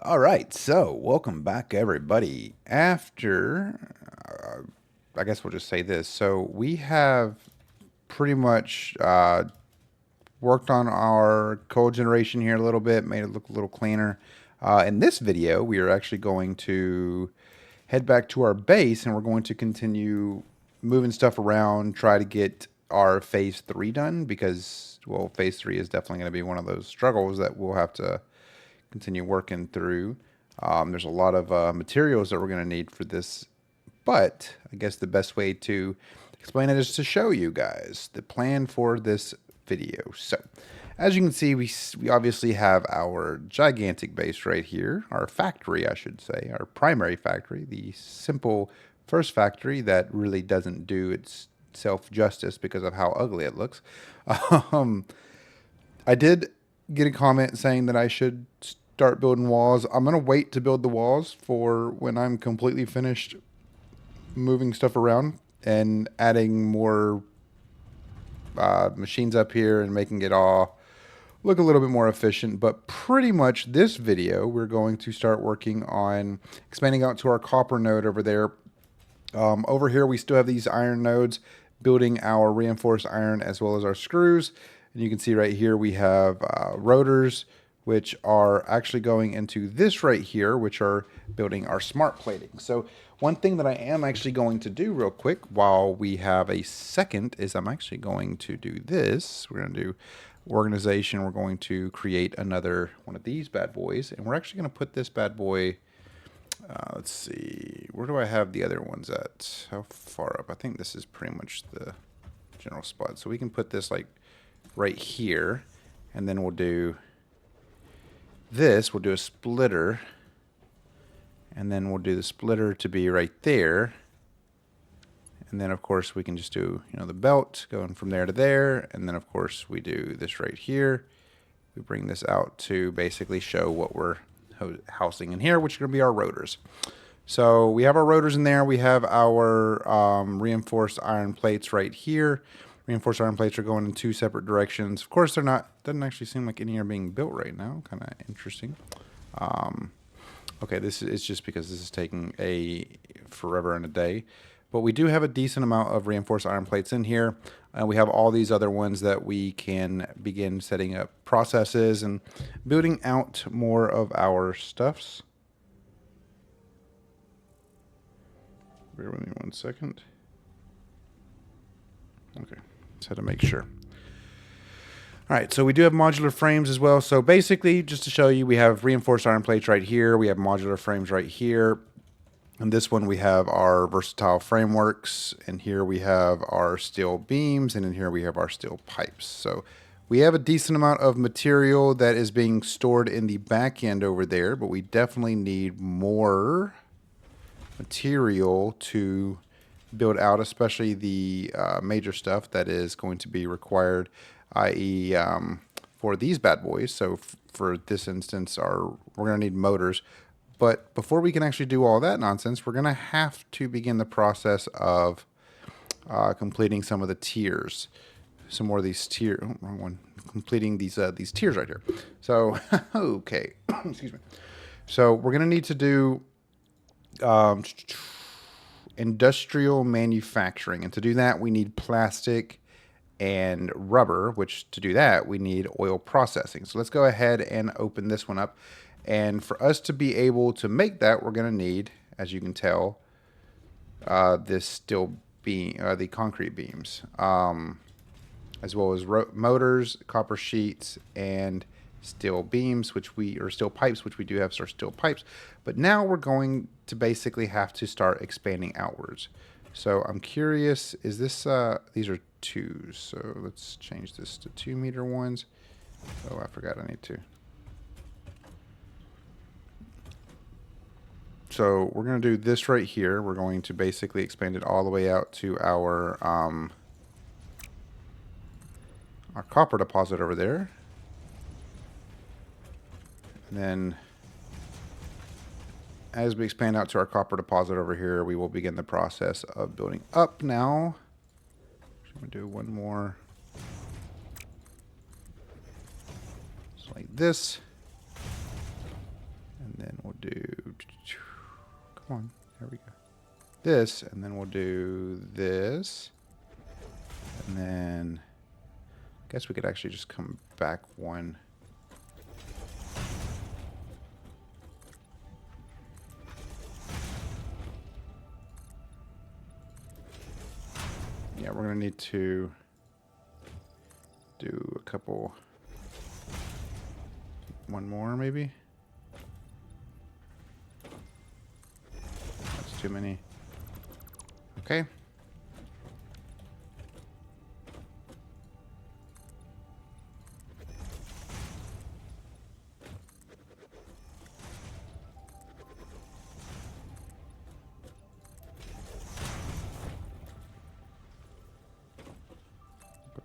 All right, so welcome back, everybody. I guess we'll just say this. So we have pretty much worked on our code generation here a little bit, made it look a little cleaner. In this video, we are actually going to head back to our base, and we're going to continue moving stuff around, try to get our phase 3 done, because, well, phase 3 is definitely going to be one of those struggles that we'll have to continue working through. There's a lot of materials that we're going to need for this, but I guess the best way to explain it is to show you guys the plan for this video. So, as you can see, we obviously have our gigantic base right here, our factory, I should say, our primary factory, the simple first factory that really doesn't do itself justice because of how ugly it looks. Um, I did get a comment saying that I should start building walls. I'm going to wait to build the walls for when I'm completely finished moving stuff around and adding more machines up here and making it all look a little bit more efficient. But pretty much this video, we're going to start working on expanding out to our copper node over there. Over here, we still have these iron nodes, building our reinforced iron as well as our screws. And you can see right here we have rotors, which are actually going into this right here, which are building our smart plating. So one thing that I am actually going to do real quick while we have a second is I'm actually going to do this. We're going to do organization. We're going to create another one of these bad boys. And we're actually going to put this bad boy, let's see, where do I have the other ones at? How far up? I think this is pretty much the general spot. So we can put this like right here, and then we'll do this. We'll do a splitter, and then we'll do the splitter to be right there. And then, of course, we can just do, the belt going from there to there. And then, of course, we do this right here. We bring this out to basically show what we're housing in here, which are going to be our rotors. So we have our rotors in there. We have our reinforced iron plates right here. Reinforced iron plates are going in two separate directions. Of course, they're not, doesn't actually seem like any are being built right now. Kind of interesting. Okay, this is just because this is taking forever and a day. But we do have a decent amount of reinforced iron plates in here. We have all these other ones that we can begin setting up processes and building out more of our stuffs. Bear with me 1 second. Okay, just had to make sure. All right, so we do have modular frames as well. So basically, just to show you, we have reinforced iron plates right here. We have modular frames right here. And this one, we have our versatile frameworks. And here we have our steel beams. And in here we have our steel pipes. So we have a decent amount of material that is being stored in the back end over there. But we definitely need more material to build out, especially the major stuff that is going to be required, i.e. For these bad boys. So for this instance, we're going to need motors. But before we can actually do all that nonsense, we're going to have to begin the process of completing some of the tiers. Some more of these tiers. Oh, wrong one. Completing these tiers right here. So, okay. Excuse me. So we're going to need to do industrial manufacturing. And to do that, we need plastic and rubber, which to do that, we need oil processing. So let's go ahead and open this one up. And for us to be able to make that, we're going to need, as you can tell, this steel beam, the concrete beams, as well as motors, copper sheets, and steel beams, or steel pipes, which we do have steel pipes. But now we're going to basically have to start expanding outwards. So I'm curious, is this, these are twos. So let's change this to 2 meter ones. Oh, I forgot I need to. So we're going to do this right here. We're going to basically expand it all the way out to our copper deposit over there. And then as we expand out to our copper deposit over here, we will begin the process of building up now. I'm going to do one more. Just like this. And then Come on. There we go. This, and then we'll do this. And then I guess we could actually just come back one. Yeah, we're going to need to do a couple. One more, maybe? That's too many. Okay.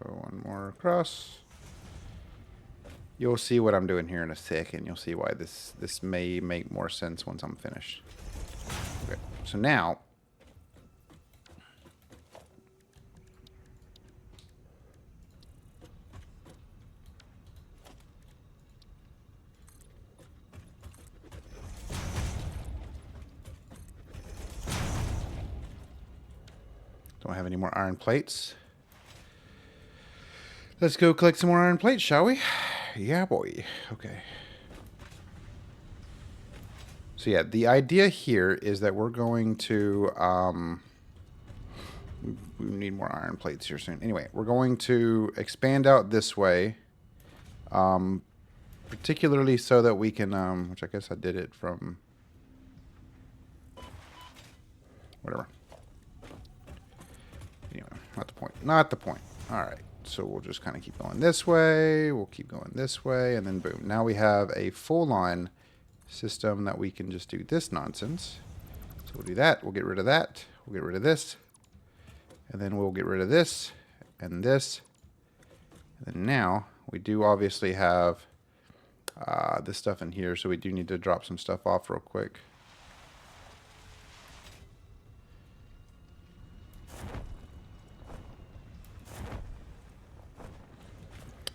Go one more across. You'll see what I'm doing here in a second. You'll see why this may make more sense once I'm finished. Okay, so now don't have any more iron plates. Let's go collect some more iron plates, shall we? Yeah, boy. Okay. So yeah, the idea here is that we're going to we need more iron plates here soon. Anyway, we're going to expand out this way, particularly so that we can, which I guess I did it from whatever. Anyway, not the point. Not the point. All right. So we'll just kind of keep going this way. We'll keep going this way, and then boom. Now we have a full-on system that we can just do this nonsense. So we'll do that. We'll get rid of that. We'll get rid of this. And then we'll get rid of this and this. And then now we do obviously have this stuff in here, so we do need to drop some stuff off real quick.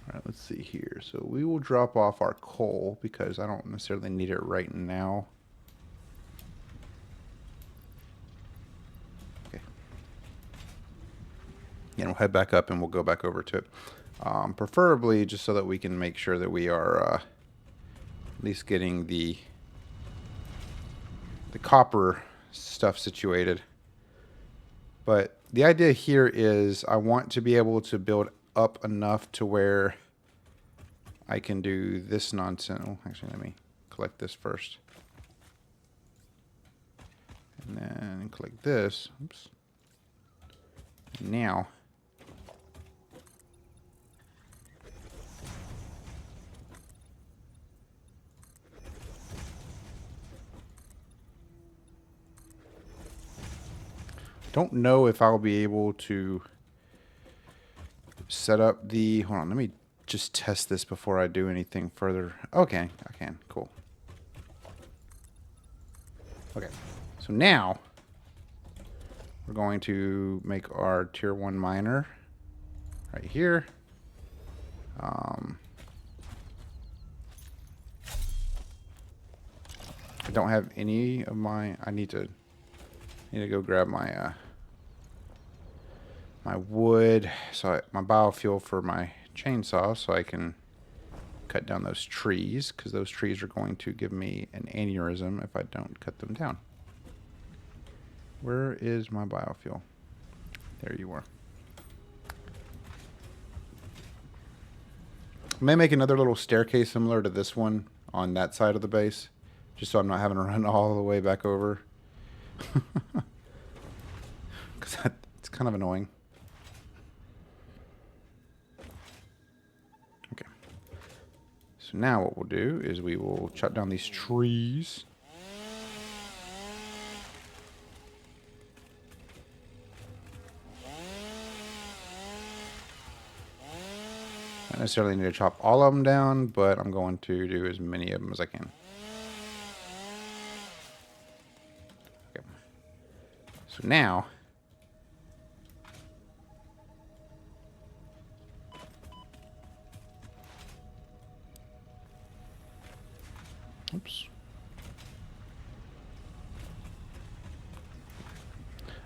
All right, let's see here. So we will drop off our coal because I don't necessarily need it right now. Okay. And we'll head back up and we'll go back over to it. Preferably just so that we can make sure that we are at least getting the copper stuff situated. But the idea here is I want to be able to build up enough to where I can do this nonsense. Oh, actually, let me collect this first. And then click this. Oops. Now, don't know if I'll be able to set up the, hold on, let me just test this before I do anything further. Okay, I can, cool. Okay, so now we're going to make our tier 1 miner right here. I don't have any of my, I need to go grab my my wood, so my biofuel for my chainsaw, so I can cut down those trees, because those trees are going to give me an aneurysm if I don't cut them down. Where is my biofuel? There you are. I may make another little staircase similar to this one on that side of the base, just so I'm not having to run all the way back over. Because it's kind of annoying. Okay. So now what we'll do is we will chop down these trees. Not necessarily need to chop all of them down, but I'm going to do as many of them as I can. Okay. So now, oops.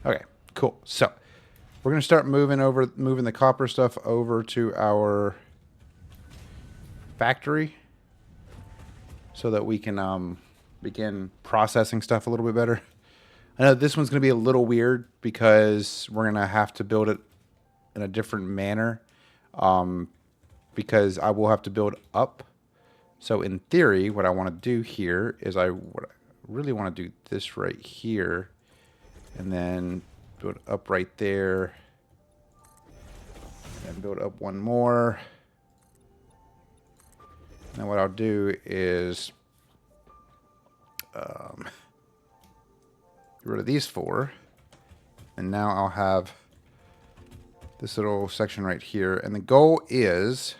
Okay, cool. So we're gonna start moving the copper stuff over to our factory so that we can begin processing stuff a little bit better. I know this one's gonna be a little weird because we're gonna have to build it in a different manner, because I will have to build up. So in theory, what I want to do here is I really want to do this right here, and then build up right there, and build up one more. And what I'll do is get rid of these four, and now I'll have this little section right here. And the goal is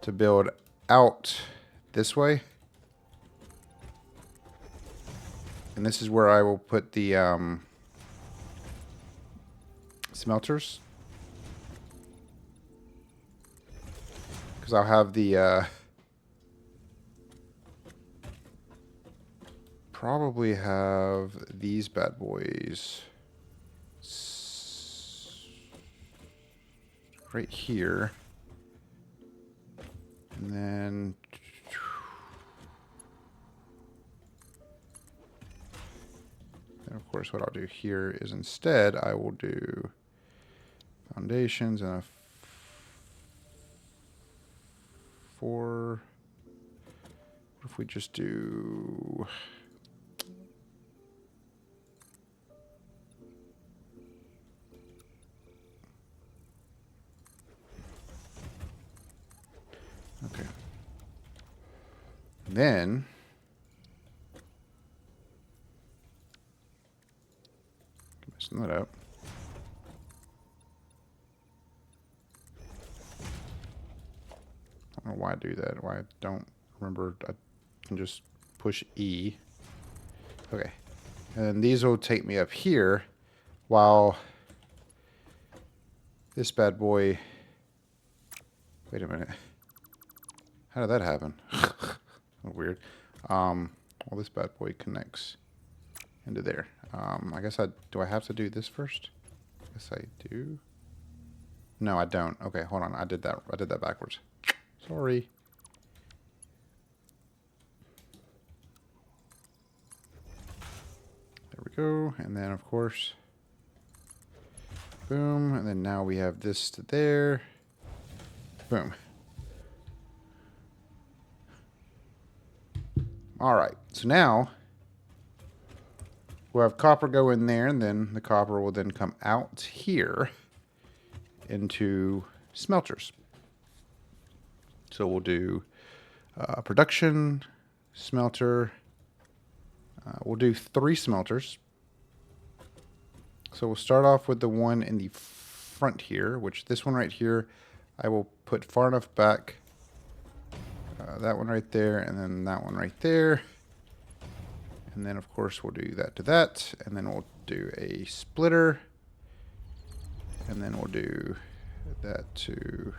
to build out this way. And this is where I will put the smelters. Because I'll have the probably have these bad boys right here. And then of course what I'll do here is instead I will do foundations and a 4. What if we just do okay. Then messing that up. I don't know why I do that. Why I don't remember. I can just push E. Okay. And these will take me up here while this bad boy. Wait a minute. How did that happen? Weird. Well, this bad boy connects into there. I guess do I have to do this first? I guess I do. No, I don't. Okay, hold on. I did that backwards. Sorry. There we go. And then of course, boom. And then now we have this to there. Boom. All right. So now we'll have copper go in there, and then the copper will then come out here into smelters. So we'll do production, smelter. We'll do 3 smelters. So we'll start off with the one in the front here, which this one right here, I will put far enough back. That one right there, and then that one right there. And then, of course, we'll do that to that. And then we'll do a splitter. And then we'll do that to...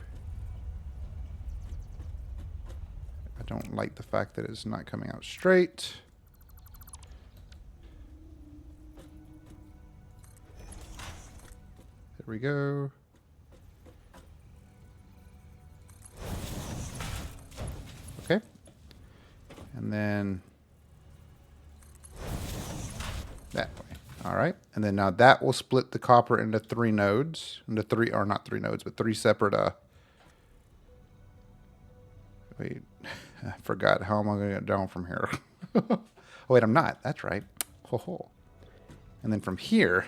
I don't like the fact that it's not coming out straight. There we go. Okay. And then that way. All right. And then now that will split the copper into 3 nodes. Into 3, or not 3 nodes, but 3 separate... Wait, I forgot. How am I going to get down from here? Oh, wait, I'm not. That's right. Ho ho. And then from here...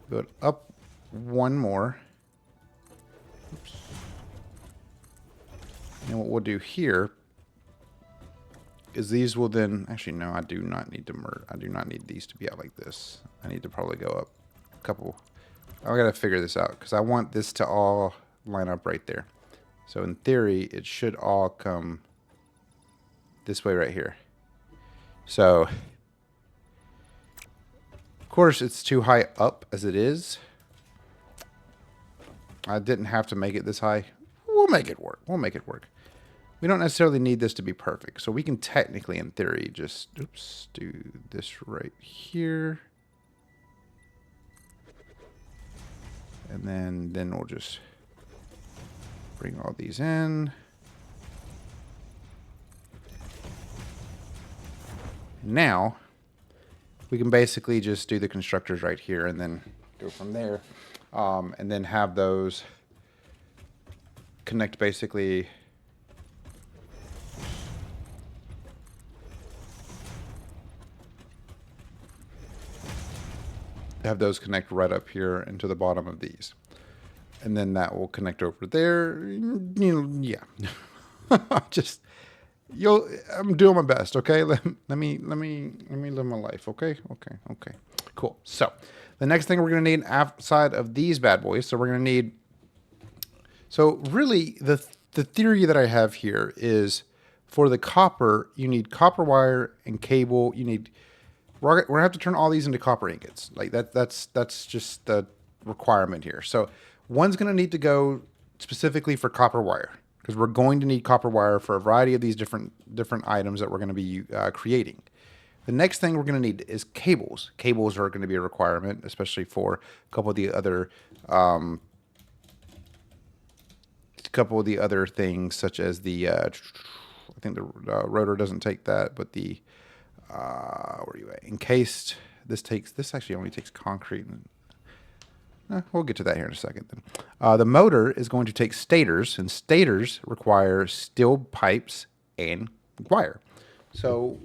build up one more. Oops. And what we'll do here is these will then... Actually, no, I do not need to merge. I do not need these to be out like this. I need to probably go up a couple... I gotta figure this out because I want this to all line up right there. So in theory, it should all come this way right here. So, of course, it's too high up as it is. I didn't have to make it this high. We'll make it work. We'll make it work. we don't necessarily need this to be perfect. So we can technically, in theory, just, oops, do this right here. And then we'll just bring all these in. Now, we can basically just do the constructors right here and then go from there. And then have those connect basically. Have those connect right up here into the bottom of these. And then that will connect over there. You know, yeah. Just I'm doing my best, okay? Let me live my life, okay? Okay. Cool. So, the next thing we're going to need outside of these bad boys, so we're going to need, so really the theory that I have here is for the copper, you need copper wire and cable. You need, we're going to have to turn all these into copper ingots. Like that's just the requirement here. So, one's going to need to go specifically for copper wire, because we're going to need copper wire for a variety of these different items that we're going to be creating. The next thing we're going to need is cables. Cables are going to be a requirement, especially for a couple of the other things, such as the I think the rotor doesn't take that, but the where are you at? Encased. This actually only takes concrete. We'll get to that here in a second. Then, the motor is going to take stators, and stators require steel pipes and wire. So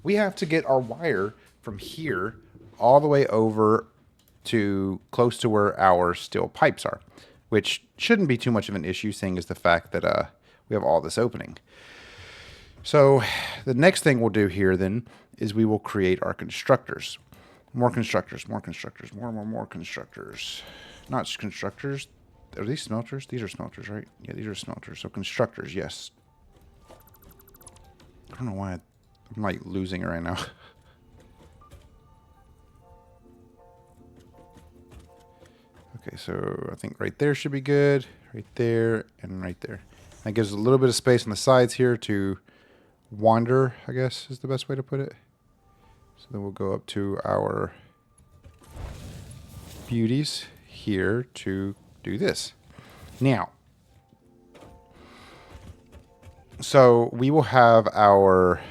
we have to get our wire from here all the way over to close to where our steel pipes are, which shouldn't be too much of an issue, seeing as the fact that we have all this opening. So the next thing we'll do here then is we will create our constructors. More constructors. More constructors. Not constructors. Are these smelters? These are smelters, right? Yeah, these are smelters. So constructors, yes. I don't know why I'm like losing it right now. Okay, so I think right there should be good. Right there and right there. That gives a little bit of space on the sides here to wander, I guess is the best way to put it. So then we'll go up to our beauties here to do this. Now, so we will have our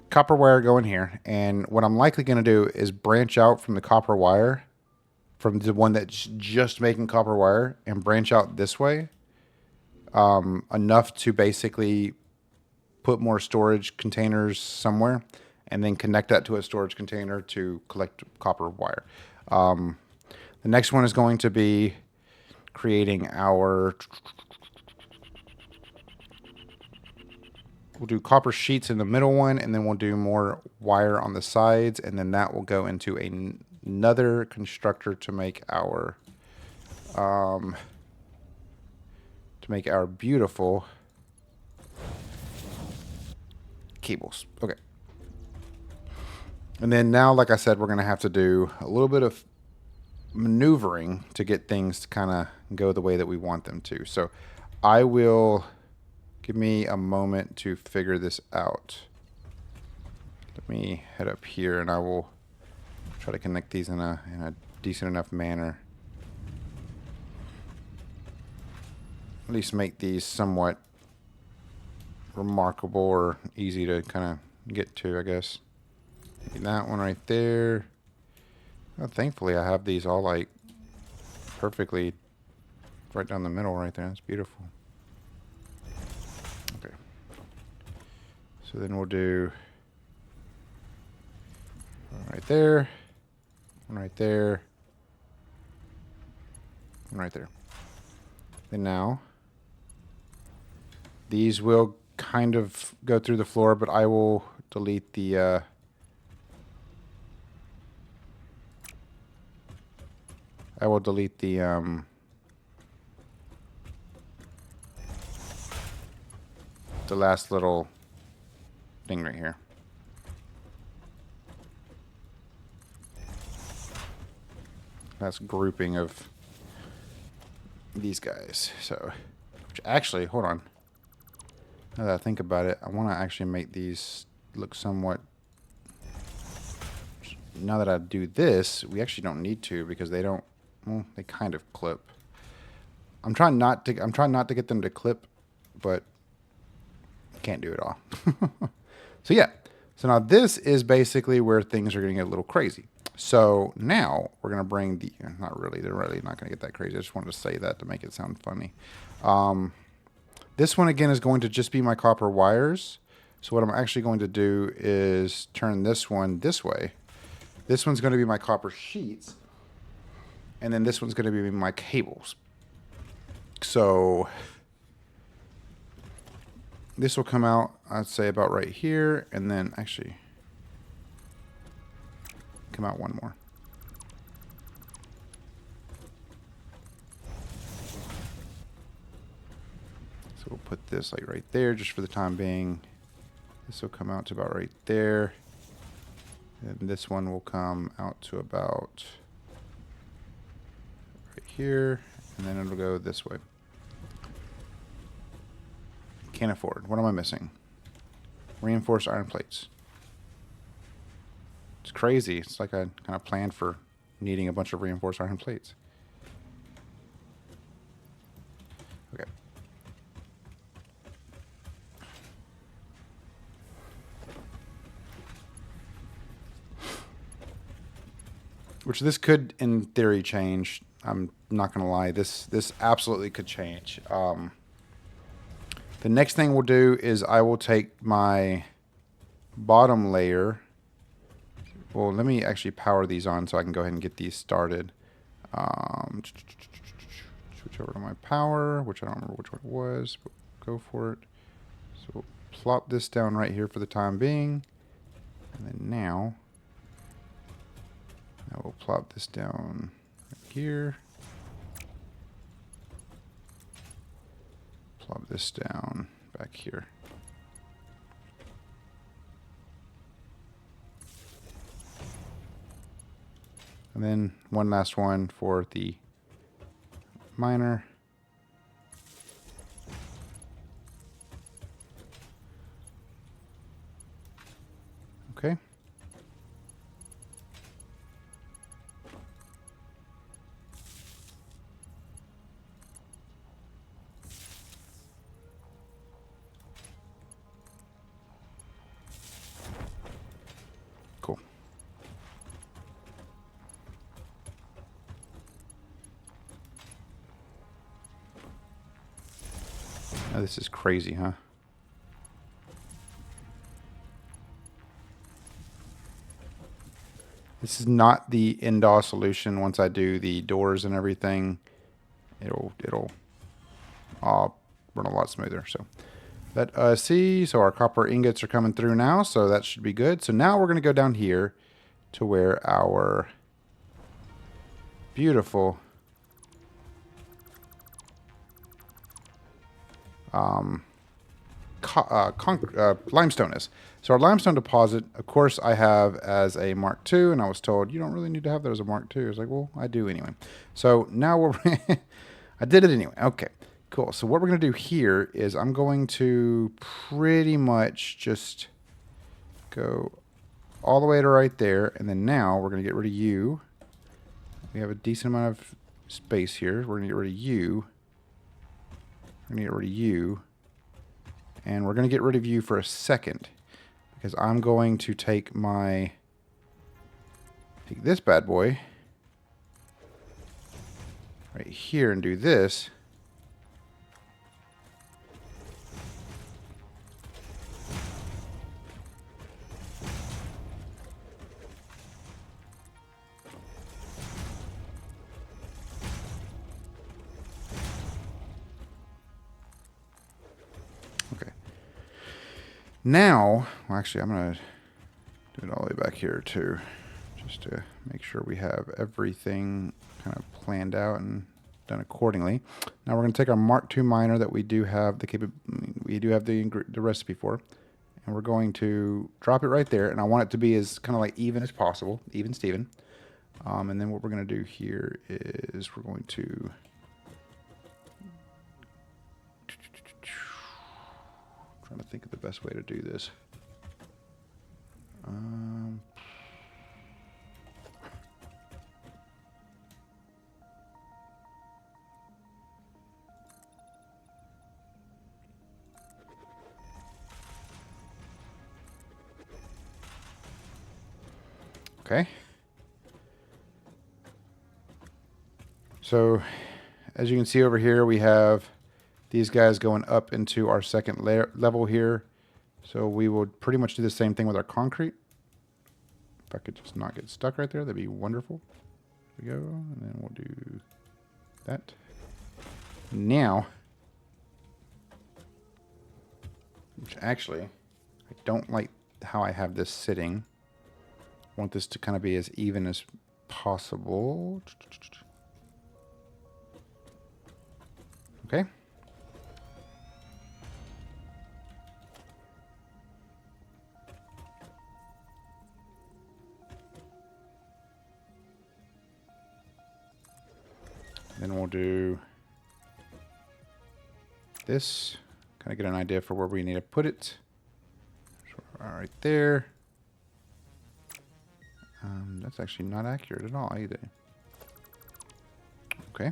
copper wire going here, and what I'm likely going to do is branch out from the copper wire, from the one that's just making copper wire, and branch out this way enough to basically put more storage containers somewhere, and then connect that to a storage container to collect copper wire. The next one is going to be creating our, we'll do copper sheets in the middle one, and then we'll do more wire on the sides, and then that will go into another constructor to make our beautiful cables. Okay. And then now, like I said, we're going to have to do a little bit of maneuvering to get things to kind of go the way that we want them to. So I will, give me a moment to figure this out. Let me head up here and I will try to connect these in a decent enough manner. At least make these somewhat remarkable or easy to kind of get to, I guess. Maybe that one right there. Well, thankfully, I have these all like perfectly right down the middle right there. That's beautiful. Okay. So then we'll do one right there, one right there, one right there. And now these will kind of go through the floor, but I will delete the last little thing right here. Last grouping of these guys. So Actually, hold on. Now that I think about it, I want to actually make these look somewhat... Now that I do this, we actually don't need to because they don't... Well, they kind of clip. I'm trying not to get them to clip, but can't do it all. So yeah. So now this is basically where things are going to get a little crazy. So now we're going to bring the... Not really. They're really not going to get that crazy. I just wanted to say that to make it sound funny. This one, again, is going to just be my copper wires. So what I'm actually going to do is turn this one this way. This one's going to be my copper sheets. And then this one's going to be my cables. So this will come out, I'd say, about right here. And then actually come out one more. So we'll put this like right there just for the time being. This will come out to about right there. And this one will come out to about right here. And then it'll go this way. Can't afford. What am I missing? Reinforced iron plates. It's crazy. It's like I kind of planned for needing a bunch of reinforced iron plates. Okay. Which this could, in theory, change. I'm not going to lie. This absolutely could change. The next thing we'll do is I will take my bottom layer. Well, let me actually power these on so I can go ahead and get these started. Switch over to my power, which I don't remember which one it was, but go for it. So we'll plop this down right here for the time being. And then now I will plop this down right here. Plop this down back here. And then one last one for the miner. Okay. Cool. Now this is crazy, huh? This is not the end-all solution. Once I do the doors and everything, it'll run a lot smoother. So let us see. So our copper ingots are coming through now, so that should be good. So now we're going to go down here to where our beautiful limestone is. So our limestone deposit, of course, I have as a Mark II, and I was told you don't really need to have that as a Mark II. I was like, well, I do anyway. So now we're I did it anyway. Okay, cool. So what we're going to do here is I'm going to pretty much just go all the way to right there, and then now we're going to get rid of you. We have a decent amount of space here. We're going to get rid of you. We're going to get rid of you. And we're going to get rid of you for a second. Because I'm going to take this bad boy right here and do this. Okay. Now, well, actually, I'm going to do it all the way back here too, just to make sure we have everything kind of planned out and done accordingly. Now we're going to take our Mark II miner that we do have the recipe for, and we're going to drop it right there. And I want it to be as kind of like even as possible, even Steven. And then what we're going to do here is we're going to to think of the best way to do this. Okay. So, as you can see over here, we have these guys going up into our second level here. So we will pretty much do the same thing with our concrete. If I could just not get stuck right there, that'd be wonderful. There we go, and then we'll do that. Now, which actually, I don't like how I have this sitting. I want this to kind of be as even as possible. Okay. Then we'll do this. Kind of get an idea for where we need to put it. So, right there. That's actually not accurate at all either. Okay.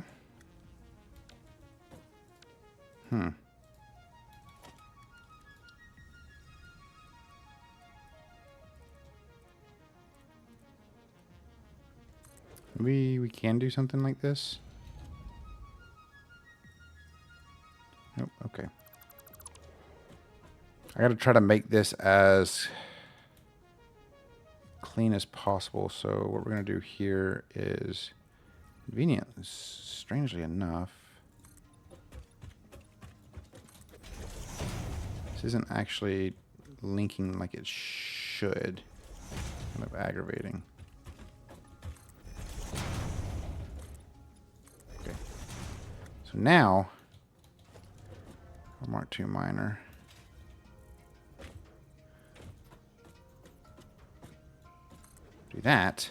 Maybe we can do something like this. Nope, okay. I gotta try to make this as clean as possible. So what we're gonna do here is convenient, strangely enough. This isn't actually linking like it should. Kind of aggravating. Okay. So now, I'll mark 2 minor. Do that.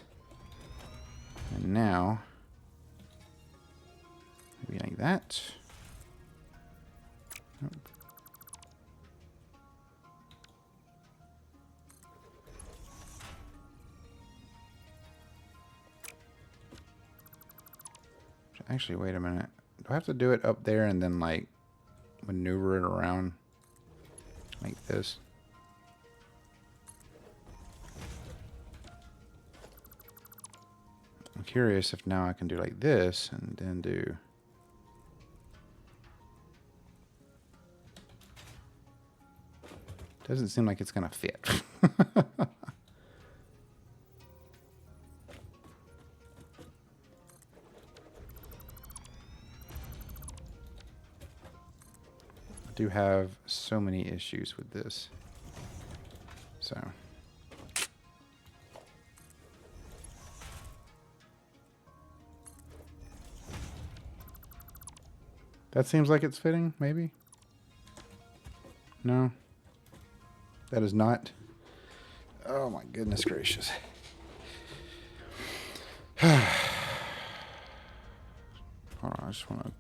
And now, maybe like that. Nope. Actually, wait a minute. Do I have to do it up there and then like maneuver it around like this? I'm curious if now I can do like this and then do... Doesn't seem like it's gonna fit. I do have so many issues with this. So... That seems like it's fitting, maybe? No? That is not? Oh my goodness gracious. Hold on, I just want to...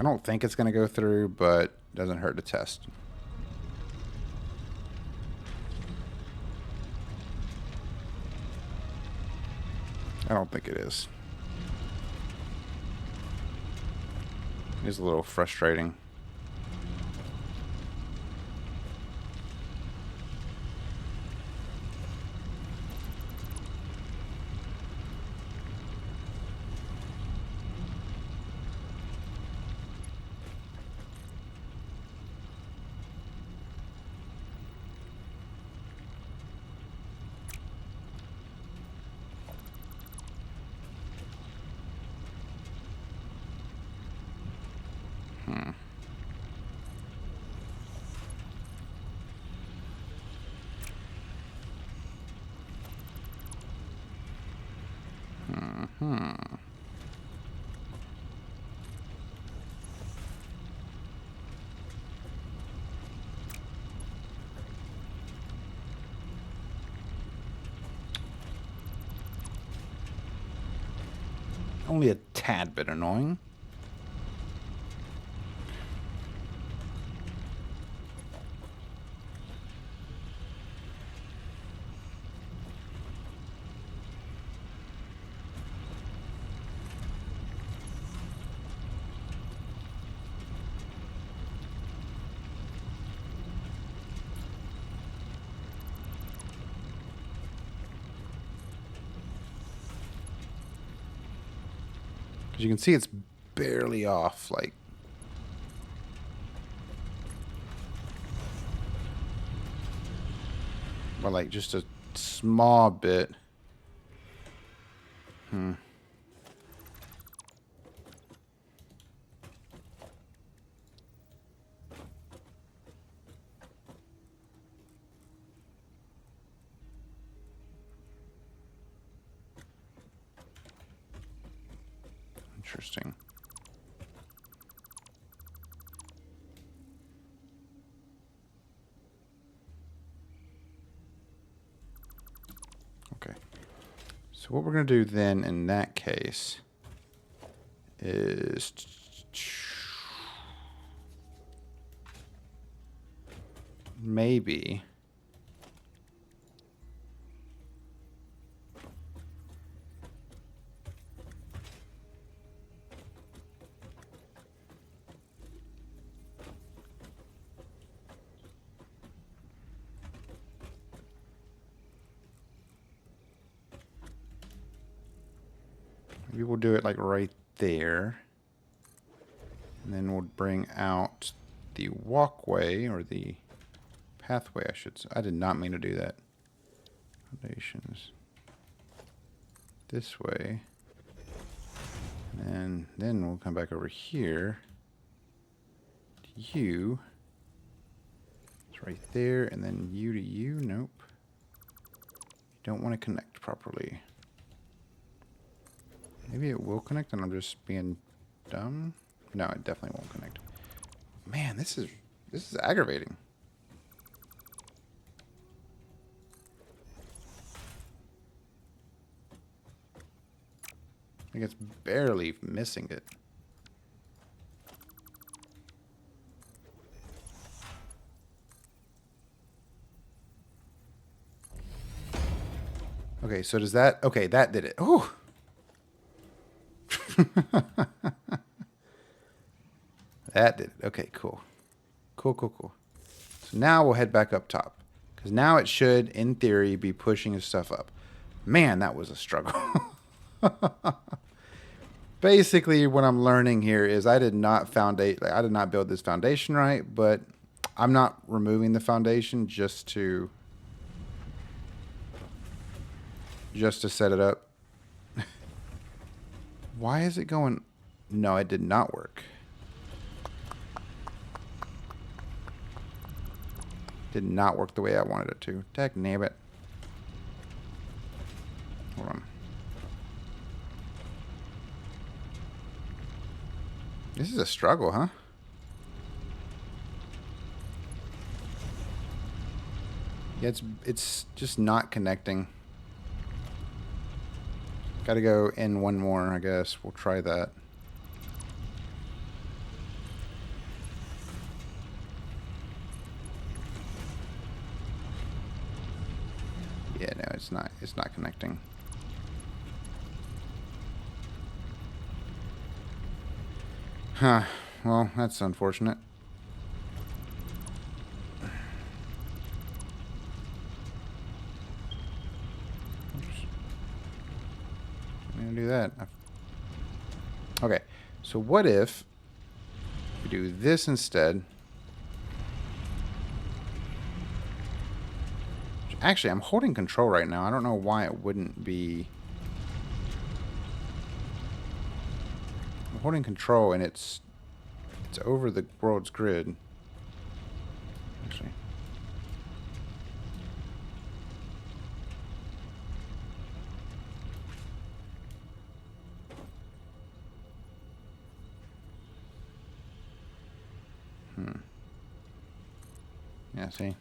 I don't think it's going to go through, but it doesn't hurt to test. I don't think it is. It is a little frustrating. only a tad bit annoying. You can see it's barely off, like, but like just a small bit. Interesting. Okay. So what we're going to do then in that case is maybe we'll do it like right there. And then we'll bring out the walkway, or the pathway, I should say. I did not mean to do that. Foundations. This way. And then we'll come back over here. To you. It's right there. And then you to you. Nope. You don't want to connect properly. Maybe it will connect and I'm just being dumb. No, it definitely won't connect. Man, this is aggravating. Like it's barely missing it. Okay, so does that... Okay, that did it. Oh! That did it. Okay, cool. Cool. So now we'll head back up top. Because now it should, in theory, be pushing his stuff up. Man, that was a struggle. Basically, what I'm learning here is I did not build this foundation right, but I'm not removing the foundation just to set it up. Why is it going? No, it did not work. Did not work the way I wanted it to. Dagnabbit. Hold on. This is a struggle, huh? Yeah, it's just not connecting. Gotta go in one more, I guess. We'll try that. Yeah, no, it's not connecting. Huh. Well, that's unfortunate. Do that. Okay, so what if we do this instead? Actually, I'm holding control right now. I don't know why it wouldn't be. I'm holding control and it's over the world's grid. Actually. Yeah, see?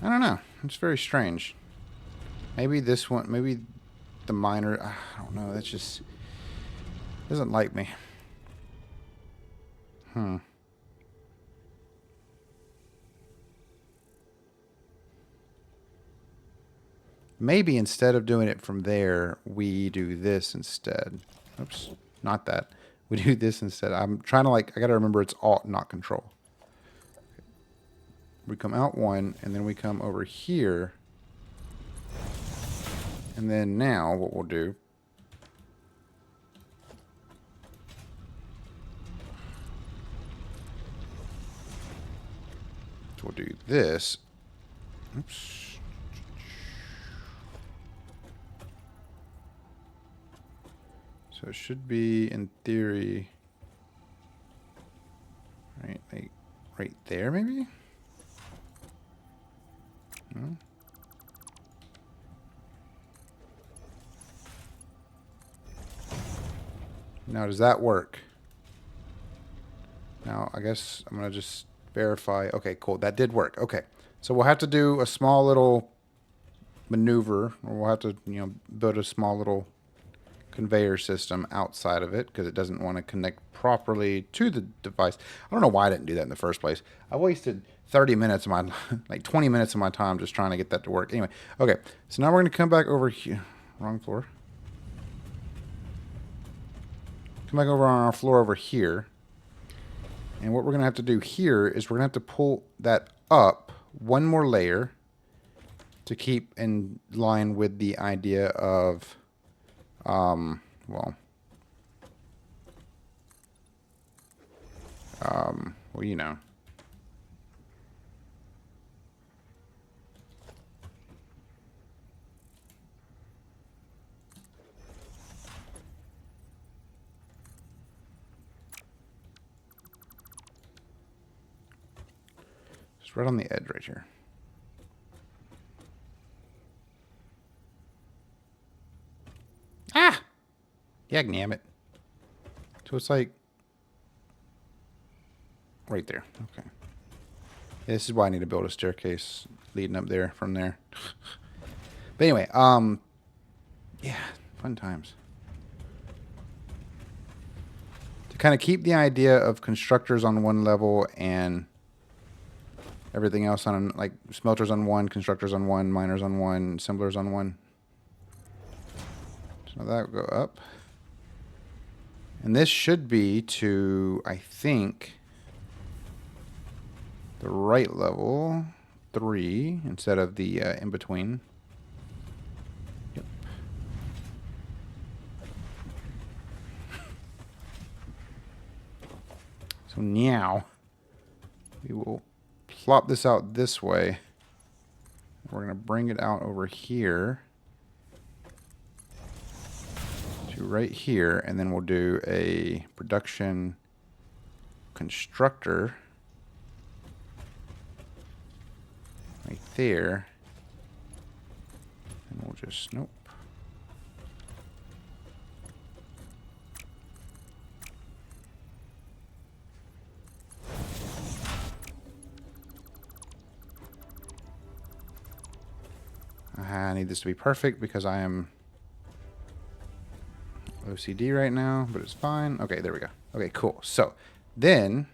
I don't know. It's very strange. Maybe this one, maybe the minor, I don't know. That's just, Doesn't like me. Maybe instead of doing it from there, we do this instead. Oops, not that. We do this instead. I'm trying to I gotta remember it's Alt, not Control. We come out one, and then we come over here. And then now what we'll do is we'll do this. Oops. So it should be, in theory, right, like right there, maybe? No? Now, does that work? Now, I guess I'm going to just verify. Okay, cool. That did work. Okay. So we'll have to do a small little maneuver, or we'll have to, build a small little conveyor system outside of it because it doesn't want to connect properly to the device. I don't know why I didn't do that in the first place. I wasted 30 minutes of my, like 20 minutes of my time just trying to get that to work. Anyway, okay. So now we're going to come back over here. Wrong floor. Come back over on our floor over here. And what we're going to have to do here is we're going to have to pull that up one more layer to keep in line with the idea of, well, you know. Just right on the edge right here. Ah! Yeah, damn it. So it's like right there. Okay. Yeah, this is why I need to build a staircase leading up there from there. But anyway, yeah, fun times. To kind of keep the idea of constructors on one level and everything else on, like, smelters on one, constructors on one, miners on one, assemblers on one. So that will go up. And this should be to, I think, the right level 3 instead of the in between. Yep. So now we will plop this out this way. We're going to bring it out over here to right here, and then we'll do a production constructor right there. And we'll just, nope. I need this to be perfect because I am OCD right now, but it's fine. Okay, there we go. Okay, cool. So then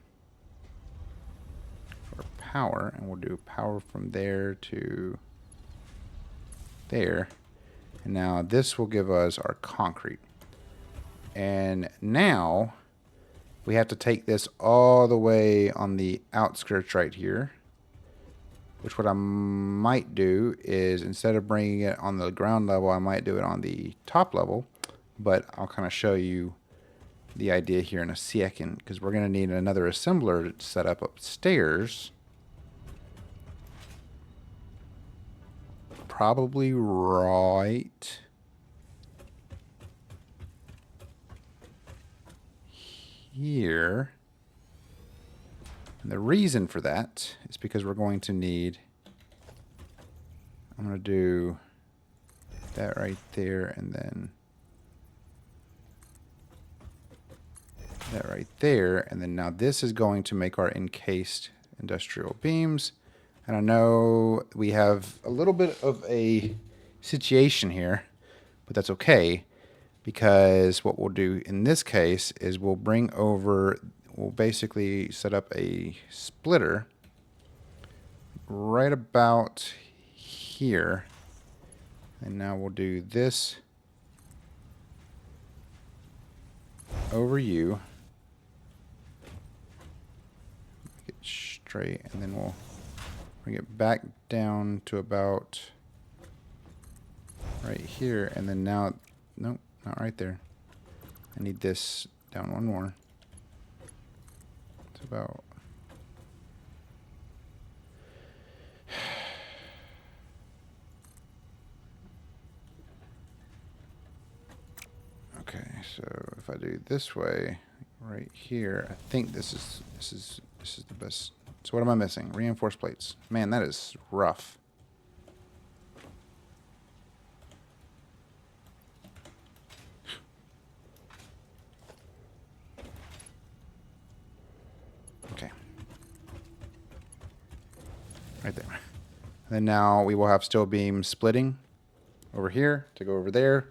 for power, and we'll do power from there to there. And now this will give us our concrete. And now we have to take this all the way on the outskirts right here. Which what I might do is, instead of bringing it on the ground level, I might do it on the top level. But I'll kind of show you the idea here in a second, because we're going to need another assembler to set up upstairs. Probably right here. And the reason for that is because we're going to need, I'm going to do that right there, and then that right there, and then now this is going to make our encased industrial beams. And I know we have a little bit of a situation here, but that's okay, because what we'll do in this case is we'll basically set up a splitter right about here. And now we'll do this over you. Make it straight, and then we'll bring it back down to about right here, and then now, nope, not right there. I need this down one more. It's about okay, so if I do this way right here, I think this is the best. So what am I missing? Reinforced plates. Man, that is rough. Okay. Right there. And then now we will have steel beam splitting over here to go over there.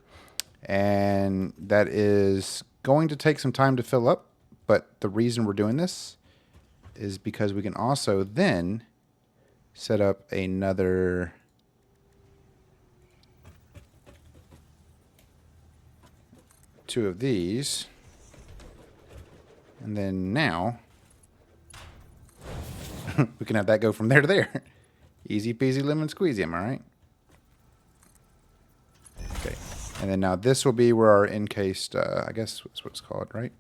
And that is going to take some time to fill up. But the reason we're doing this is because we can also then set up another two of these. And then now we can have that go from there to there. Easy peasy lemon squeezy, am I right? Okay. And then now this will be where our encased, I guess that's what it's called, right?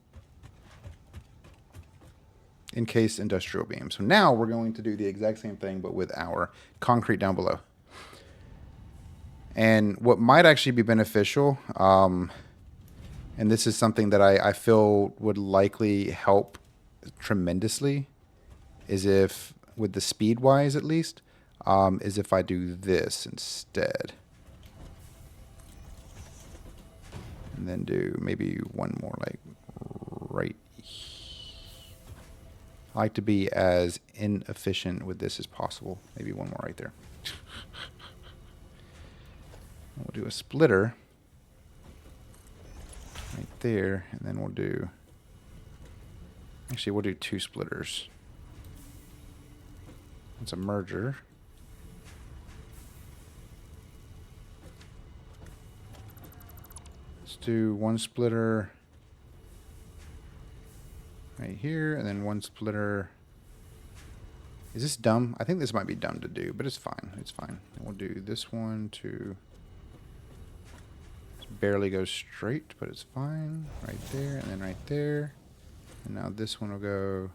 Encased industrial beam. So now we're going to do the exact same thing, but with our concrete down below. And what might actually be beneficial, and this is something that I feel would likely help tremendously, is if, with the speed wise at least, is if I do this instead. And then do maybe one more like right here. I like to be as inefficient with this as possible. Maybe one more right there. We'll do a splitter right there, and then we'll do, actually we'll do two splitters. It's a merger. Let's do one splitter right here, and then one splitter. Is this dumb? I think this might be dumb to do, but it's fine. It's fine. And we'll do this one to barely go straight, but it's fine. Right there, and then right there. And now this one will go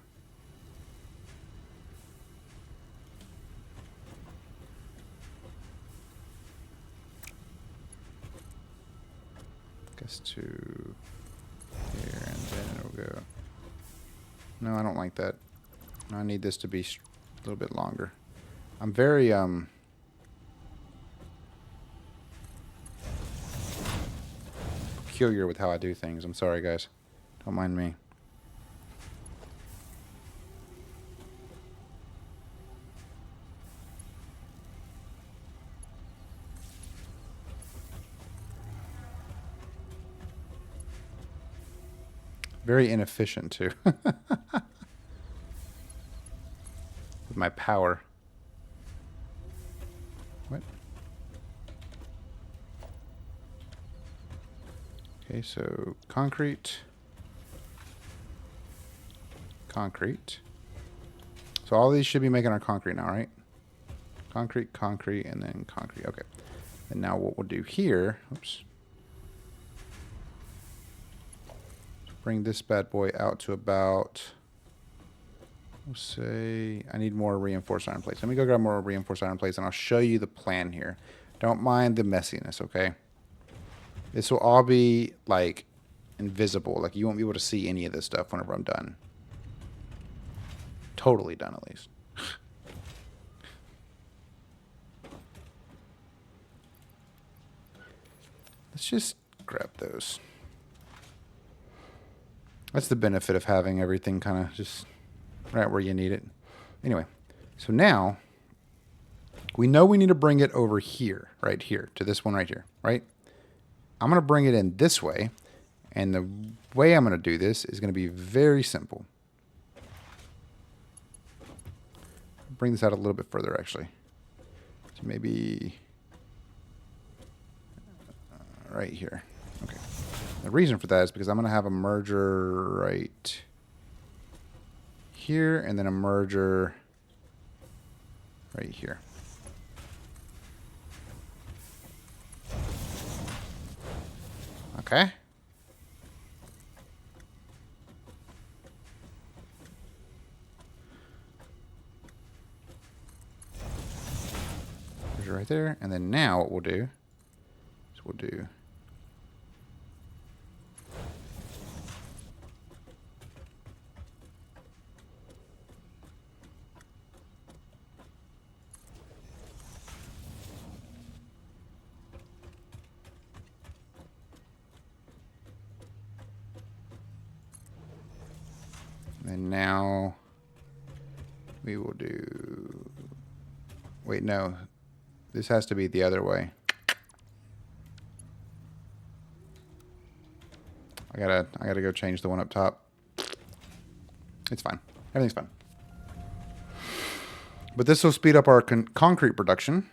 to here, and then it'll go. No, I don't like that. I need this to be a little bit longer. I'm very peculiar with how I do things. I'm sorry, guys. Don't mind me. Very inefficient, too. With my power. What? Okay, so concrete. Concrete. So all these should be making our concrete now, right? Concrete, concrete, and then concrete. Okay. And now what we'll do here, oops. Bring this bad boy out to about, we'll say, I need more reinforced iron plates. Let me go grab more reinforced iron plates, and I'll show you the plan here. Don't mind the messiness, okay? This will all be, like, invisible. Like, you won't be able to see any of this stuff whenever I'm done. Totally done, at least. Let's just grab those. That's the benefit of having everything kind of just right where you need it. Anyway, so now we know we need to bring it over here, right here, to this one right here, right? I'm going to bring it in this way. And the way I'm going to do this is going to be very simple. Bring this out a little bit further, actually. So maybe right here. Okay. The reason for that is because I'm going to have a merger right here and then a merger right here. Okay. Merger right there. And then now what we'll do is we'll do and now we will do, wait, no, this has to be the other way. I gotta go change the one up top. It's fine. Everything's fine. But this will speed up our concrete production.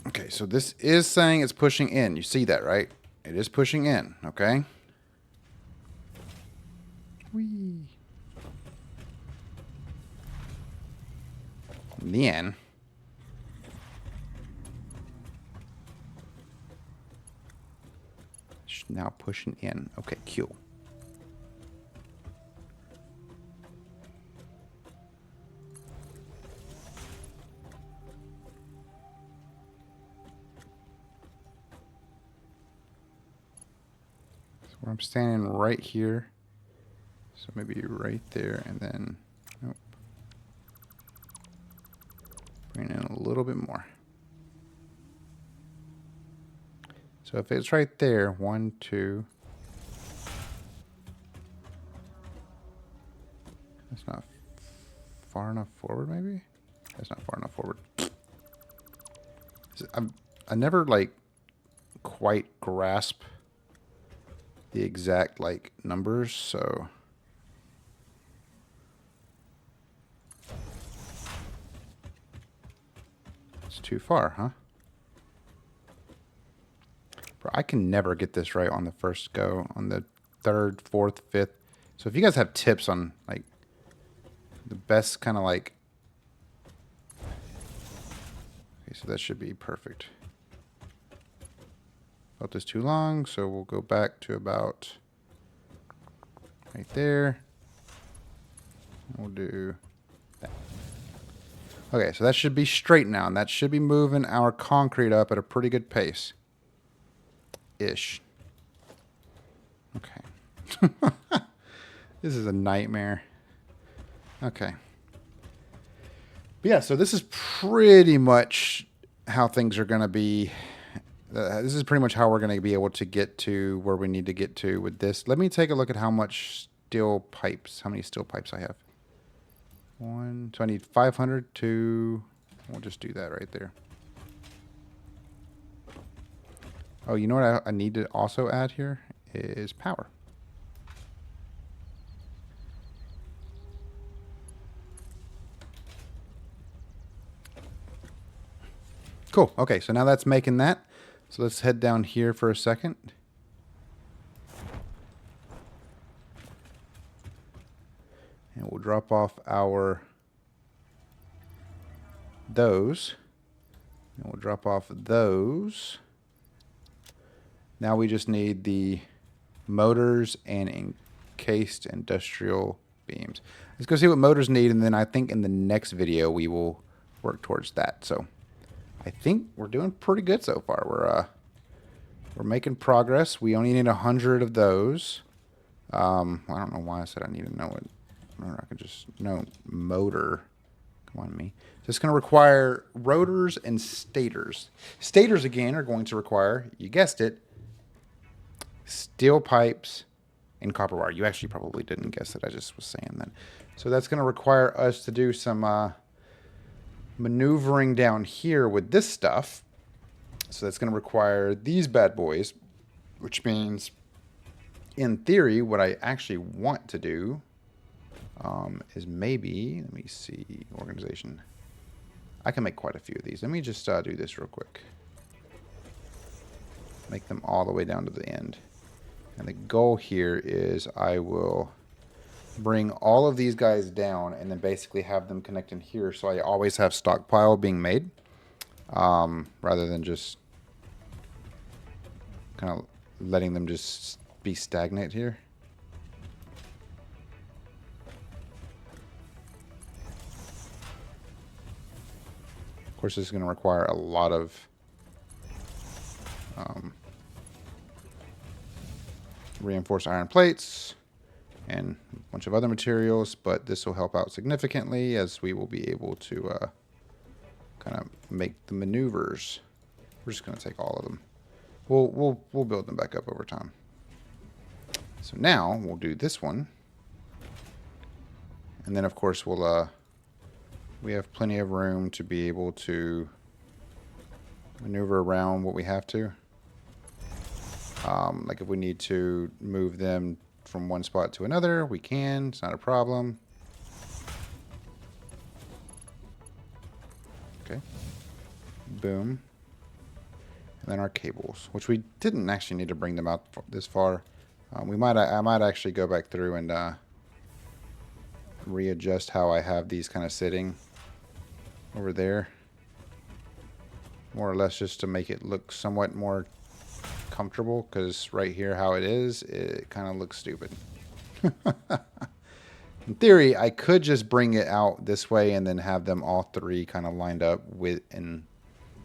Okay, so this is saying it's pushing in. You see that, right? It is pushing in, okay? Whee. In the end, it's now pushing in. Okay, cool. So I'm standing right here. So maybe right there and then, nope. Bring in a little bit more. So if it's right there, 1, 2. That's not far enough forward, maybe? That's not far enough forward. I never, like, quite grasp the exact, like, numbers, so... It's too far, huh? Bro, I can never get this right on the first go, on the third, fourth, fifth. So if you guys have tips on, like, the best kind of, like... Okay, so that should be perfect. Felt this too long, so we'll go back to about right there. We'll do that. Okay, so that should be straight now, and that should be moving our concrete up at a pretty good pace. Ish. Okay. This is a nightmare. Okay. But yeah, so this is pretty much how things are going to be. This is pretty much how we're going to be able to get to where we need to get to with this. Let me take a look at how much steel pipes, how many steel pipes I have. So I need 500 to, we'll just do that right there. Oh, you know what I need to also add here is power. Cool. Okay, so now that's making that. So let's head down here for a second. And we'll drop off our those. And we'll drop off those. Now we just need the motors and encased industrial beams. Let's go see what motors need, and then I think in the next video we will work towards that. So I think we're doing pretty good so far. We're making progress. We only need 100 of those. I don't know why I said I need to know it. Or I could just know motor. Come on, me. So it's going to require rotors and stators. Stators, again, are going to require, you guessed it, steel pipes and copper wire. You actually probably didn't guess it. I just was saying that. So that's going to require us to do some maneuvering down here with this stuff. So that's going to require these bad boys, which means, in theory, what I actually want to do is maybe, let me see, organization. I can make quite a few of these. Let me just do this real quick. Make them all the way down to the end. And the goal here is I will bring all of these guys down and then basically have them connect in here, so I always have stockpile being made, rather than just kind of letting them just be stagnant here. Of course, this is going to require a lot of reinforced iron plates and a bunch of other materials, but this will help out significantly as we will be able to kind of make the maneuvers. We're just going to take all of them. We'll build them back up over time. So now we'll do this one, and then of course we'll we have plenty of room to be able to maneuver around what we have to. Like if we need to move them from one spot to another, we can. It's not a problem. Okay. Boom. And then our cables, which we didn't actually need to bring them out this far. I might actually go back through and readjust how I have these kind of sitting over there. More or less just to make it look somewhat more comfortable, because right here how it is, it kind of looks stupid. In theory, I could just bring it out this way and then have them all three kind of lined up with and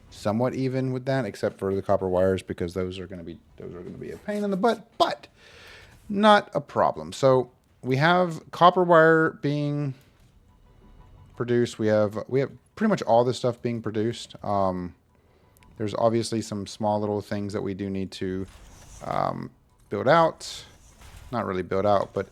somewhat even with that, except for the copper wires, because those are going to be a pain in the butt, but not a problem. So we have copper wire being produced. We have pretty much all this stuff being produced. There's obviously some small little things that we do need to build out. Not really build out, but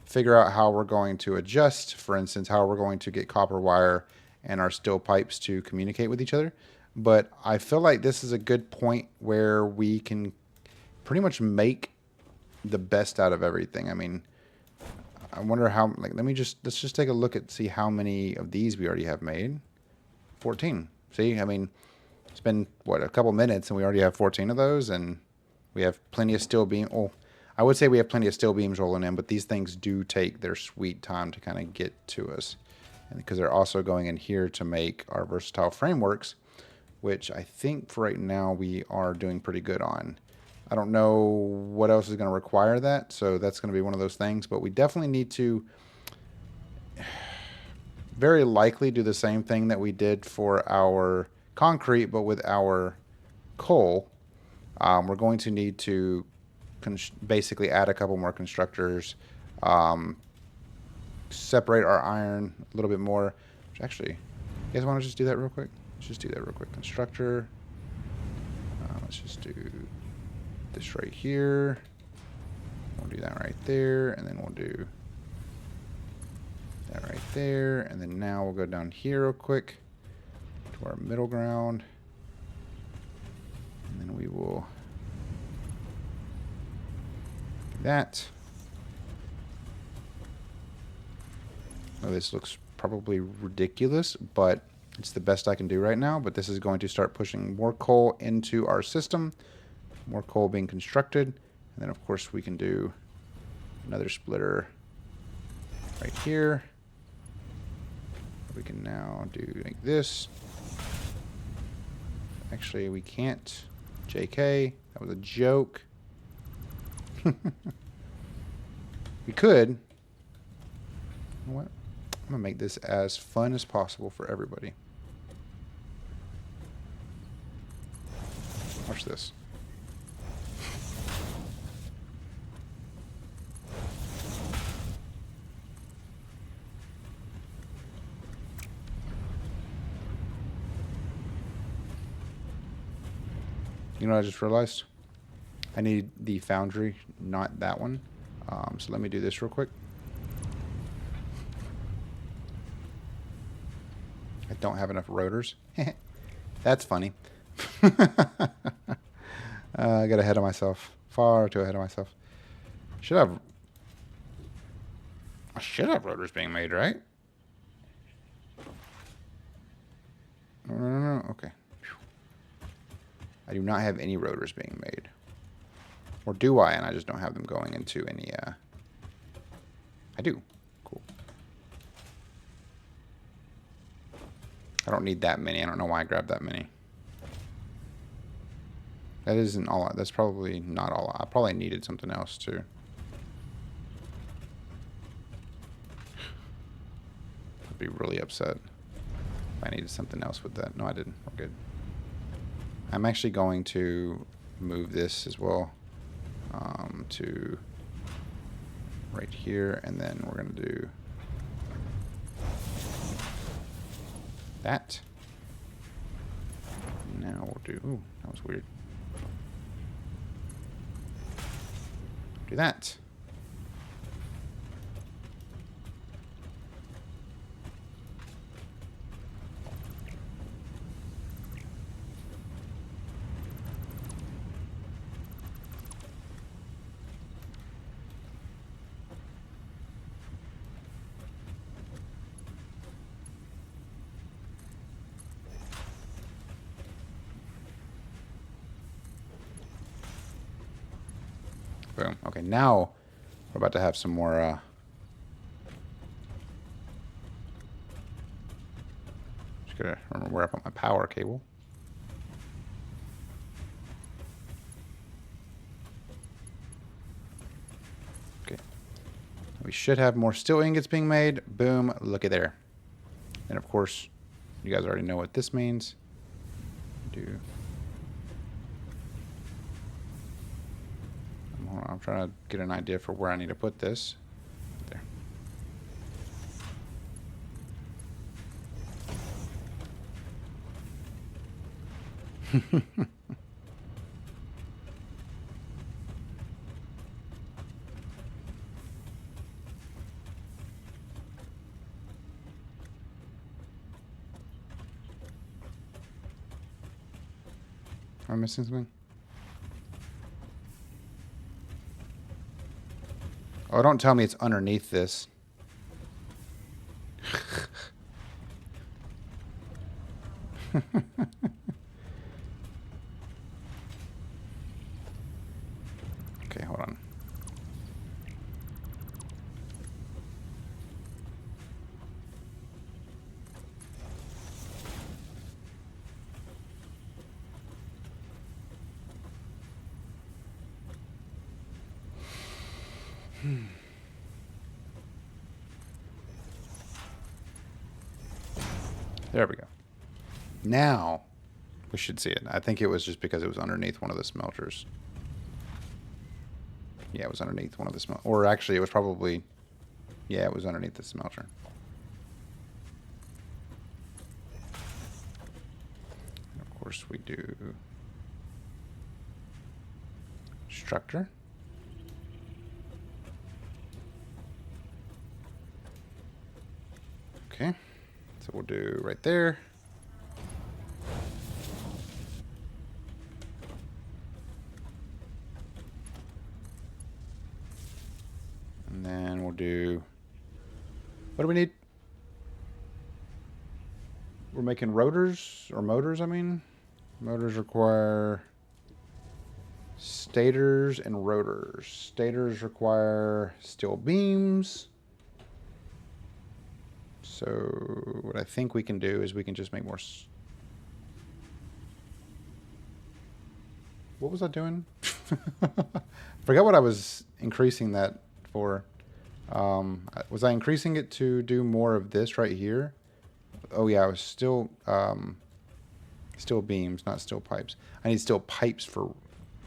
figure out how we're going to adjust. For instance, how we're going to get copper wire and our steel pipes to communicate with each other. But I feel like this is a good point where we can pretty much make the best out of everything. I mean, I wonder how, like, let's just take a look at, see how many of these we already have made. 14. See, I mean, it's been, what, a couple minutes and we already have 14 of those, and we have plenty of steel beam. Oh, I would say we have plenty of steel beams rolling in, but these things do take their sweet time to kind of get to us. And because they're also going in here to make our versatile frameworks, which I think for right now we are doing pretty good on. I don't know what else is going to require that, so that's going to be one of those things. But we definitely need to very likely do the same thing that we did for our concrete, but with our coal. We're going to need to basically add a couple more constructors, separate our iron a little bit more. Which actually, you guys want to just do that real quick? Let's just do that real quick. Constructor. Let's just do this right here. We'll do that right there, and then we'll do that right there, and then now we'll go down here real quick to our middle ground, and then we will do that. Oh, this looks probably ridiculous, but it's the best I can do right now. But this is going to start pushing more coal into our system, more coal being constructed, and then of course we can do another splitter right here. We can now do like this. Actually, we can't. JK, that was a joke. We could. You know what? I'm gonna make this as fun as possible for everybody. Watch this. You know what I just realized? I need the foundry, not that one. So let me do this real quick. I don't have enough rotors. That's funny. I got ahead of myself. Far too ahead of myself. I should have rotors being made, right? No. Okay. I do not have any rotors being made. Or do I? And I just don't have them going into any, I do. Cool. I don't need that many. I don't know why I grabbed that many. That isn't all. That's probably not all. I probably needed something else, too. I'd be really upset if I needed something else with that. No, I didn't. We're good. I'm actually going to move this as well to right here, and then we're going to do that. Now we'll do... Ooh, that was weird. Do that. Boom. Okay, now we're about to have some more, just gotta remember where I put my power cable. Okay. We should have more steel ingots being made. Boom. Look at there. And of course, you guys already know what this means. I'm trying to get an idea for where I need to put this. There. Am I missing something? Oh, don't tell me it's underneath this. Okay, hold on. There we go. Now we should see it. I think it was just because it was underneath one of the smelters. Yeah, it was underneath one of the smelters. Or actually, it was probably... Yeah, it was underneath the smelter. And of course, we do... Structure. Okay. So we'll do right there. And then we'll do... What do we need? We're making rotors, or motors, I mean. Motors require stators and rotors. Stators require steel beams. So what I think we can do is we can just make more... What was I doing? Forgot what I was increasing that for. Was I increasing it to do more of this right here? Oh yeah, I was still steel beams, not steel pipes. I need steel pipes for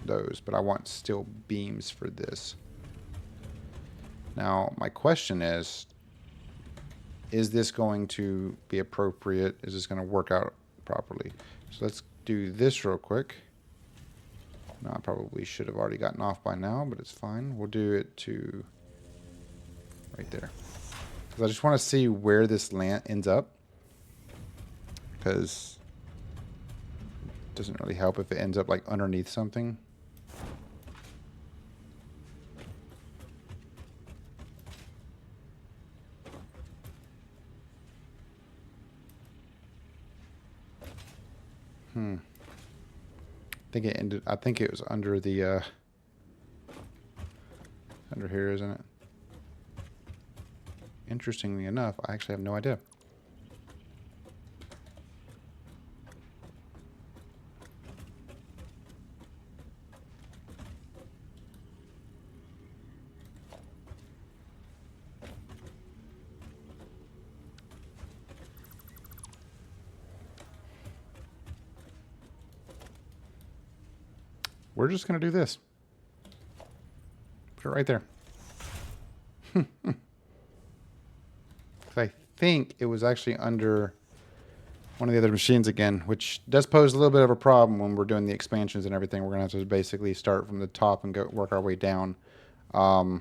those, but I want steel beams for this. Now my question is this going to be appropriate? Is this going to work out properly? So let's do this real quick. No, I probably should have already gotten off by now, but it's fine. We'll do it to right there. Because I just want to see where this ends up. because it doesn't really help if it ends up like underneath something. I think it was under the under here, isn't it? Interestingly enough, I actually have no idea. We're just going to do this. Put it right there. I think it was actually under one of the other machines again, which does pose a little bit of a problem when we're doing the expansions and everything. We're going to have to basically start from the top and go work our way down. But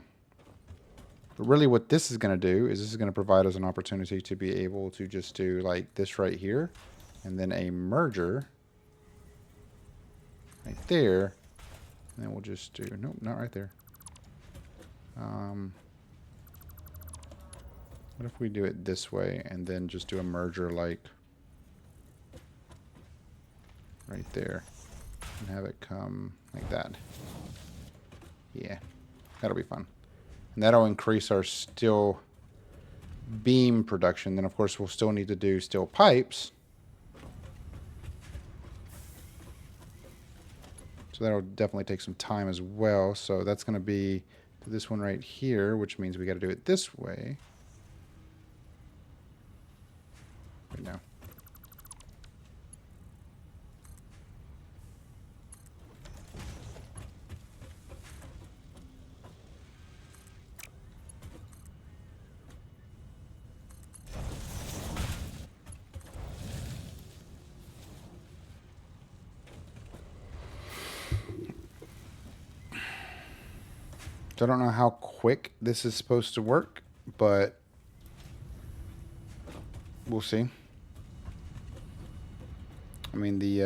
really what this is going to do is this is going to provide us an opportunity to be able to just do like this right here and then a merger right there. And then we'll just do, nope, not right there. What if we do it this way and then just do a merger like right there and have it come like that? Yeah, that'll be fun. And that'll increase our steel beam production. Then of course we'll still need to do steel pipes. So that'll definitely take some time as well. So that's going to be this one right here, which means we got to do it this way. Right now. So I don't know how quick this is supposed to work, but we'll see. I mean, the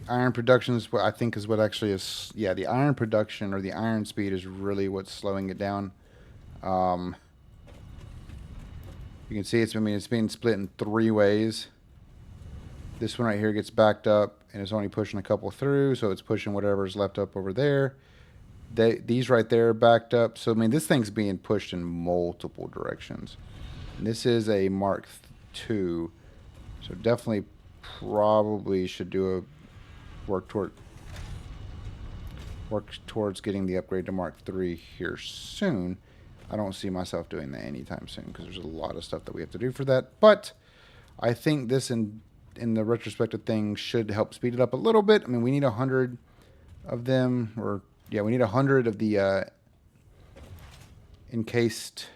iron production is what I think is what actually is. Yeah, the iron production or the iron speed is really what's slowing it down. You can see it's being split in 3 ways. This one right here gets backed up and it's only pushing a couple through, so it's pushing whatever's left up over there. These right there are backed up. So, I mean, this thing's being pushed in multiple directions. And this is a Mark II. So definitely probably should do a work towards getting the upgrade to Mark III here soon. I don't see myself doing that anytime soon because there's a lot of stuff that we have to do for that. But I think this in the retrospective thing should help speed it up a little bit. I mean, we need 100 of them, or yeah, we need 100 of the encased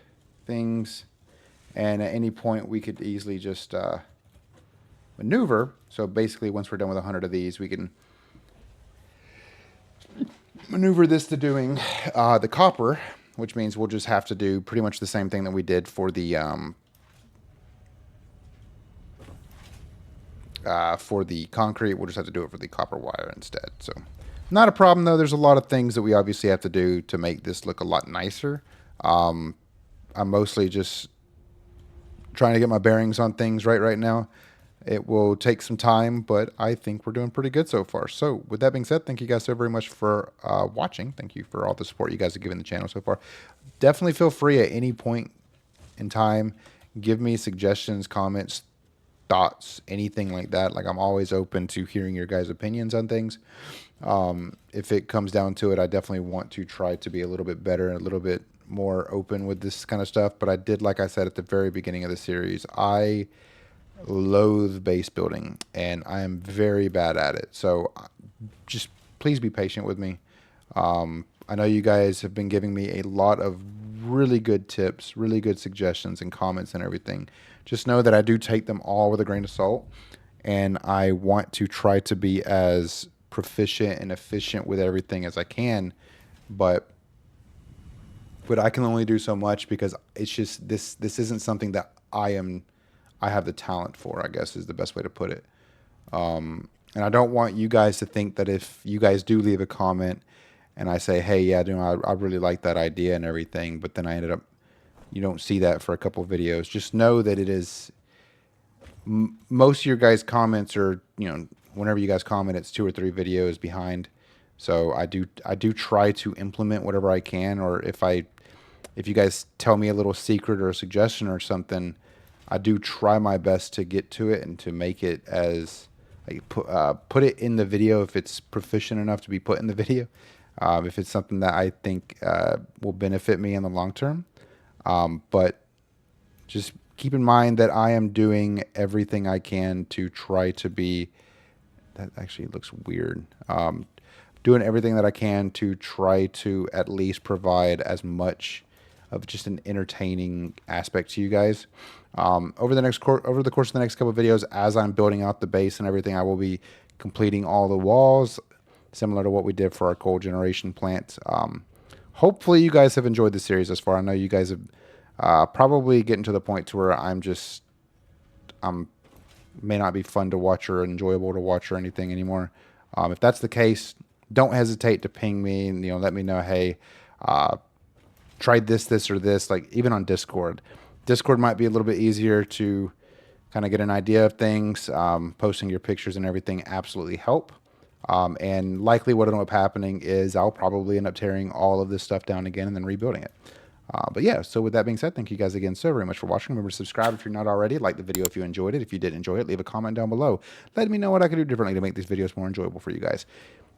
things, and at any point we could easily just maneuver. So basically, once we're done with 100 of these, we can maneuver this to doing the copper, which means we'll just have to do pretty much the same thing that we did for the concrete. We'll just have to do it for the copper wire instead. So not a problem, though. There's a lot of things that we obviously have to do to make this look a lot nicer. I'm mostly just trying to get my bearings on things right now. It will take some time, but I think we're doing pretty good so far. So with that being said, thank you guys so very much for watching. Thank you for all the support you guys have given the channel so far. Definitely feel free at any point in time, give me suggestions, comments, thoughts, anything like that. Like, I'm always open to hearing your guys' opinions on things. If it comes down to it, I definitely want to try to be a little bit better and a little bit more open with this kind of stuff. But I did, like I said at the very beginning of the series, I loathe base building and I am very bad at it. So just please be patient with me. I know you guys have been giving me a lot of really good tips, really good suggestions and comments and everything. Just know that I do take them all with a grain of salt, and I want to try to be as proficient and efficient with everything as I can, but I can only do so much because it's just this isn't something that I am I have the talent for, I guess is the best way to put it. And I don't want you guys to think that if you guys do leave a comment and I say, hey, yeah, dude, I really like that idea and everything, but then I ended up, you don't see that for a couple of videos, just know that it is, most of your guys' comments are, whenever you guys comment, it's 2 or 3 videos behind. So I do try to implement whatever I can, or if you guys tell me a little secret or a suggestion or something, I do try my best to get to it and to make it as like put it in the video if it's proficient enough to be put in the video. If it's something that I think will benefit me in the long term. But just keep in mind that I am doing everything I can to try to be. That actually looks weird. Doing everything that I can to try to at least provide as much of just an entertaining aspect to you guys. Over the course of the next couple of videos, as I'm building out the base and everything, I will be completing all the walls, similar to what we did for our coal generation plant. Hopefully you guys have enjoyed the series thus far. I know you guys have probably getting to the point to where may not be fun to watch or enjoyable to watch or anything anymore. If that's the case, don't hesitate to ping me and let me know, hey, tried this or this, like even on Discord. Discord might be a little bit easier to kind of get an idea of things. Posting your pictures and everything absolutely help. And likely what will end up happening is I'll probably end up tearing all of this stuff down again and then rebuilding it. But yeah, so with that being said, thank you guys again so very much for watching. Remember to subscribe if you're not already. Like the video if you enjoyed it. If you did enjoy it, leave a comment down below. Let me know what I could do differently to make these videos more enjoyable for you guys.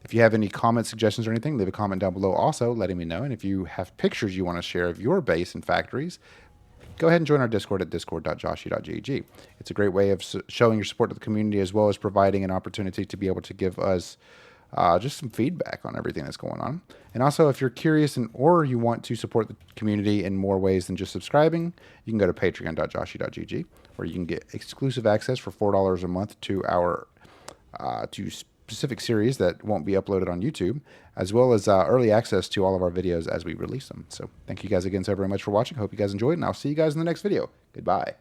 If you have any comments, suggestions, or anything, leave a comment down below also letting me know. And if you have pictures you want to share of your base and factories, go ahead and join our Discord at discord.JawshyGG. It's a great way of showing your support to the community as well as providing an opportunity to be able to give us just some feedback on everything that's going on. And also, if you're curious or you want to support the community in more ways than just subscribing, you can go to patreon.JawshyGG, where you can get exclusive access for $4 a month to our specific series that won't be uploaded on YouTube, as well as early access to all of our videos as we release them. So thank you guys again so very much for watching. Hope you guys enjoyed, and I'll see you guys in the next video. Goodbye.